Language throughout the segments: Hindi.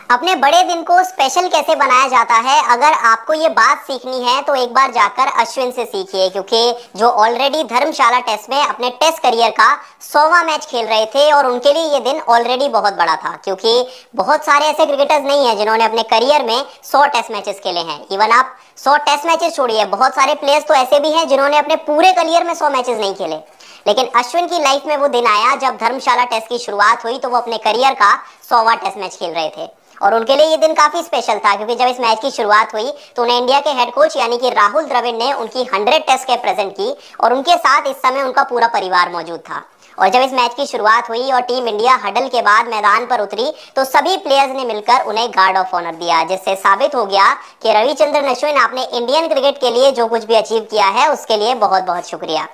अपने बड़े दिन को स्पेशल कैसे बनाया जाता है, अगर आपको ये बात सीखनी है तो एक बार जाकर अश्विन से सीखिए, क्योंकि जो ऑलरेडी धर्मशाला टेस्ट में अपने टेस्ट करियर का 100वां मैच खेल रहे थे और उनके लिए ये दिन ऑलरेडी बहुत बड़ा था, क्योंकि बहुत सारे ऐसे क्रिकेटर्स नहीं है जिन्होंने अपने करियर में 100 टेस्ट मैचेस खेले हैं। इवन आप 100 टेस्ट मैचेस छोड़िए, बहुत सारे प्लेयर्स तो ऐसे भी हैं जिन्होंने अपने पूरे करियर में 100 मैचेस नहीं खेले। लेकिन अश्विन की लाइफ में वो दिन आया जब धर्मशाला टेस्ट की शुरुआत हुई तो वो अपने करियर का 100वां टेस्ट मैच खेल रहे थे और उनके लिए ये दिन काफी स्पेशल था, क्योंकि जब इस मैच की शुरुआत हुई तो उन्हें इंडिया के हेड कोच यानी कि राहुल द्रविड़ ने उनकी 100 टेस्ट कैप प्रेजेंट की और उनके साथ इस समय उनका पूरा परिवार मौजूद था। और जब इस मैच की शुरुआत हुई और टीम इंडिया हडल के बाद मैदान पर उतरी तो सभी प्लेयर्स ने मिलकर उन्हें गार्ड ऑफ ऑनर दिया, जिससे साबित हो गया कि रविचंद्रन अश्विन, आपने इंडियन क्रिकेट के लिए जो कुछ भी अचीव किया है उसके लिए बहुत बहुत शुक्रिया।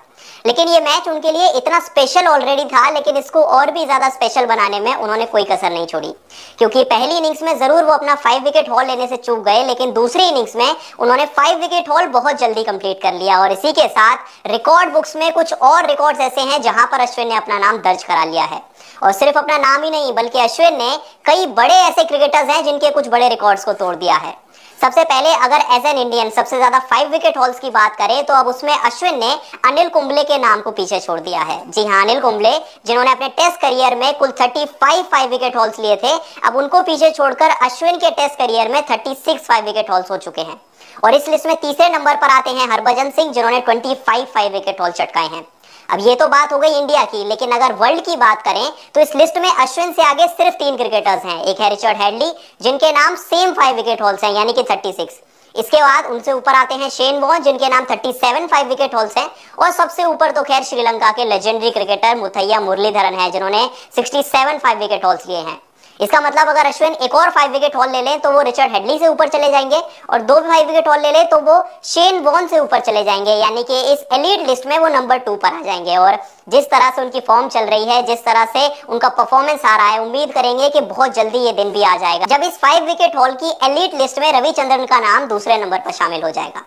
लेकिन ये मैच उनके लिए इतना स्पेशल ऑलरेडी था, लेकिन इसको और भी ज्यादा स्पेशल बनाने में उन्होंने कोई कसर नहीं छोड़ी, क्योंकि पहली इनिंग्स में जरूर वो अपना 5 विकेट हॉल लेने से चूक गए, लेकिन दूसरी इनिंग्स में उन्होंने 5 विकेट हॉल बहुत जल्दी कंप्लीट कर लिया और इसी के साथ रिकॉर्ड बुक्स में कुछ और रिकॉर्ड्स ऐसे हैं जहां पर अश्विन ने अपना नाम दर्ज करा लिया है। और सिर्फ अपना नाम ही नहीं, बल्कि अश्विन ने कई बड़े ऐसे क्रिकेटर्स हैं जिनके कुछ बड़े रिकॉर्ड्स को तोड़ दिया है। सबसे पहले अगर एज एन इंडियन सबसे ज्यादा 5 विकेट हॉल्स की बात करें तो अब उसमें अश्विन ने अनिल कुंबले के नाम को पीछे छोड़ दिया है। जी हाँ, अनिल कुंबले, जिन्होंने अपने टेस्ट करियर में कुल 35 5 विकेट हॉल्स लिए थे, अब उनको पीछे छोड़कर अश्विन के टेस्ट करियर में 36 5 विकेट हॉल्स हो चुके हैं। और इस लिस्ट में तीसरे नंबर पर आते हैं हरभजन सिंह, जिन्होंने 25 5 विकेट हॉल चटकाए हैं। अब ये तो बात हो गई इंडिया की, लेकिन अगर वर्ल्ड की बात करें तो इस लिस्ट में अश्विन से आगे सिर्फ 3 क्रिकेटर्स हैं। एक है रिचर्ड हेडली, जिनके नाम सेम 5 विकेट हॉल्स हैं, यानी कि 36। इसके बाद उनसे ऊपर आते हैं शेन वॉर्न, जिनके नाम 37 5 विकेट हॉल्स हैं। और सबसे ऊपर तो खैर श्रीलंका के लेजेंडरी क्रिकेटर मुथैया मुरलीधरन है, जिन्होंने 67 5 विकेट हॉल्स लिए हैं। इसका मतलब अगर अश्विन एक और 5 विकेट हॉल ले लें तो वो रिचर्ड हेडली से ऊपर चले जाएंगे और 2 5 विकेट हॉल ले लें तो वो शेन वॉर्न से ऊपर चले जाएंगे, यानी कि इस एलीट लिस्ट में वो नंबर 2 पर आ जाएंगे। और जिस तरह से उनकी फॉर्म चल रही है, जिस तरह से उनका परफॉर्मेंस आ रहा है, उम्मीद करेंगे कि बहुत जल्दी ये दिन भी आ जाएगा जब इस 5 विकेट हॉल की एलीट लिस्ट में रविचंद्रन का नाम दूसरे नंबर पर शामिल हो जाएगा।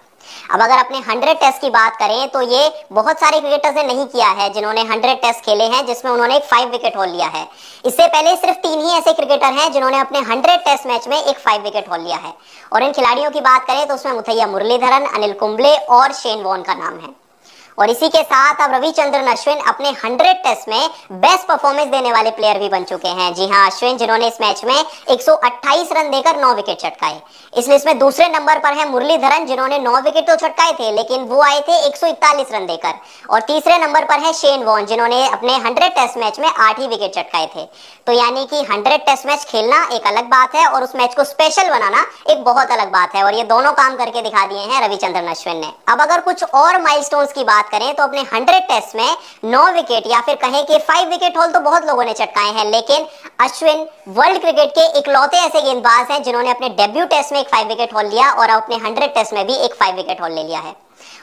अब अगर अपने 100 टेस्ट की बात करें तो ये बहुत सारे क्रिकेटर्स ने नहीं किया है जिन्होंने 100 टेस्ट खेले हैं जिसमें उन्होंने एक 5 विकेट हॉल लिया है। इससे पहले सिर्फ 3 ही ऐसे क्रिकेटर हैं जिन्होंने अपने 100 टेस्ट मैच में एक 5 विकेट हॉल लिया है। और इन खिलाड़ियों की बात करें तो उसमें मुथैया मुरलीधरन, अनिल कुंबले और शेन वॉर्न का नाम है। और इसी के साथ अब रविचंद्रन अश्विन अपने 100 टेस्ट में बेस्ट परफॉर्मेंस देने वाले प्लेयर भी बन चुके हैं। जी हां, अश्विन, जिन्होंने इस मैच में 128 रन देकर 9 विकेट चटकाए। इस लिस्ट में दूसरे नंबर पर है मुरलीधरन, जिन्होंने 9 विकेट तो चटकाए थे, लेकिन वो आए थे 141 रन देकर। और तीसरे नंबर पर है शेन वॉर्न, जिन्होंने अपने 100 टेस्ट मैच में 8 ही विकेट चटकाए थे। तो यानी कि 100 टेस्ट मैच खेलना एक अलग बात है और उस मैच को स्पेशल बनाना एक बहुत अलग बात है, और ये दोनों काम करके दिखा दिए हैं रविचंद्रन अश्विन ने। अब अगर कुछ और माइलस्टोन्स की बात करें तो अपने 100 टेस्ट में 9 विकेट या फिर कहें कि 5 विकेट हॉल तो बहुत लोगों ने चटकाए हैं, लेकिन अश्विन वर्ल्ड क्रिकेट के इकलौते ऐसे गेंदबाज हैं जिन्होंने अपने डेब्यू टेस्ट में एक 5 विकेट हॉल लिया और अपने 100 टेस्ट में भी एक 5 विकेट हॉल ले लिया है।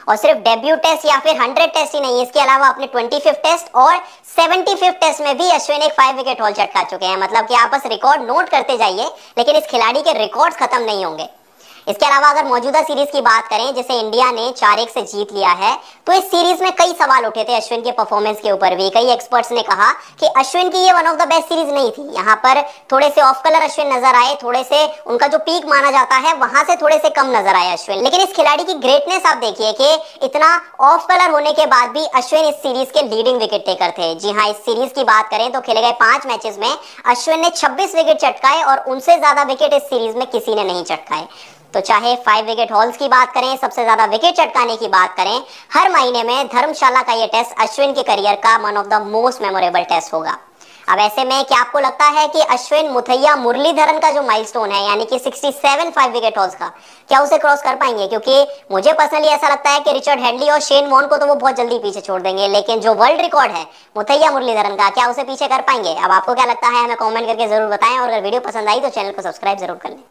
और सिर्फ डेब्यू टेस्ट या फिर 100 टेस्ट ही नहीं, इसके अलावा अपने 25 टेस्ट और 75 टेस्ट में भी अश्विन एक 5 विकेट हॉल चटका चुके हैं। मतलब कि आप बस रिकॉर्ड नोट करते जाइए, लेकिन इस खिलाड़ी के रिकॉर्ड्स खत्म नहीं होंगे। इसके अलावा अगर मौजूदा सीरीज की बात करें, जिसे इंडिया ने 4-1 से जीत लिया है, तो इस सीरीज में कई सवाल उठे थे अश्विन के परफॉर्मेंस के ऊपर भी। कई एक्सपर्ट्स ने कहा कि अश्विन की ये one of the best series नहीं थी। यहाँ पर थोड़े से ऑफ कलर अश्विन नजर आए, थोड़े से उनका जो पीक माना जाता है वहां से थोड़े से कम नजर आए अश्विन। लेकिन इस खिलाड़ी की ग्रेटनेस आप देखिए कि इतना ऑफ कलर होने के बाद भी अश्विन इस सीरीज के लीडिंग विकेट टेकर थे। जी हाँ, इस सीरीज की बात करें तो खेले गए 5 मैचेस में अश्विन ने 26 विकेट चटकाए और उनसे ज्यादा विकेट इस सीरीज में किसी ने नहीं चटकाए। तो चाहे 5 विकेट हॉल्स की बात करें, सबसे ज्यादा विकेट चटकाने की बात करें, हर महीने में धर्मशाला का ये टेस्ट अश्विन के करियर का one of the most memorable test होगा। अब ऐसे में क्या आपको लगता है कि अश्विन मुथैया मुरलीधरन का जो माइलस्टोन है, यानी कि 67 5 विकेट हॉल्स का, क्या उसे क्रॉस कर पाएंगे? क्योंकि मुझे पर्सनली ऐसा लगता है कि रिचर्ड हेडली और शेन वॉर्न को तो वो बहुत जल्दी पीछे छोड़ देंगे, लेकिन जो वर्ल्ड रिकॉर्ड है मुथैया मुरलीधरन का, क्या उसे पीछे कर पाएंगे? अब आपको क्या लगता है हमें कमेंट करके जरूर बताएं, और अगर वीडियो पसंद आई तो चैनल को सब्सक्राइब जरूर कर लें।